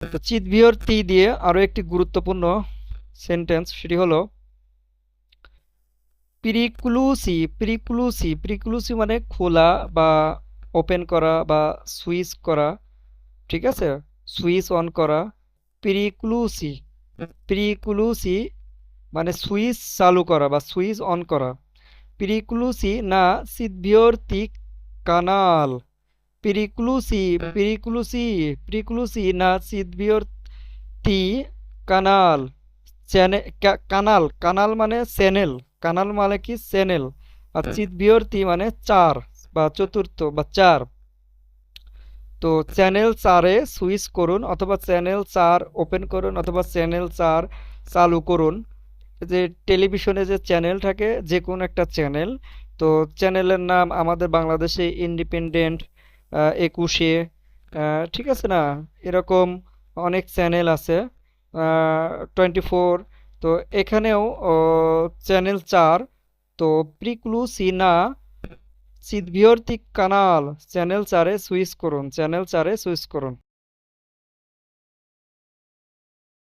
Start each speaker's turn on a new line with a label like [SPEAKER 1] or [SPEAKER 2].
[SPEAKER 1] তো চিৎবিহর দিয়ে আরো একটি গুরুত্বপূর্ণ সেন্টেন্স, সেটি হলো প্রিক্লুসি মানে খোলা বা ওপেন করা বা সুইচ করা, ঠিক আছে, সুইচ অন করা। প্রিক্লুসি প্রিক্লুসি মানে সুইচ চালু করা বা সুইচ অন করা। প্রিক্লুসি না সিদভিওরতি কানাল। প্রিক্লুসি প্রিক্লুসি প্রিক্লুসি না সিদভিওরতি কানাল। কানাল, কানাল মানে চ্যানেল, কানাল মানে কি চ্যানেল। আর চিৎবিহর্তি মানে চার বা চতুর্থ বা চার। তো চ্যানেল চারে সুইচ করুন অথবা চ্যানেল চার ওপেন করুন অথবা চ্যানেল চার চালু করুন। যে টেলিভিশনে যে চ্যানেল থাকে যে কোনো একটা চ্যানেল, তো চ্যানেলের নাম আমাদের বাংলাদেশে ইন্ডিপেন্ডেন্ট, 21, ঠিক আছে না, এরকম অনেক চ্যানেল আছে, 24। তো এখানেও চ্যানেল চার। তো প্রিক্লুসিনা সিদভিওরতি কানাল, চ্যানেল চারে সুইচ করুন, চ্যানেল চারে সুইচ করুন।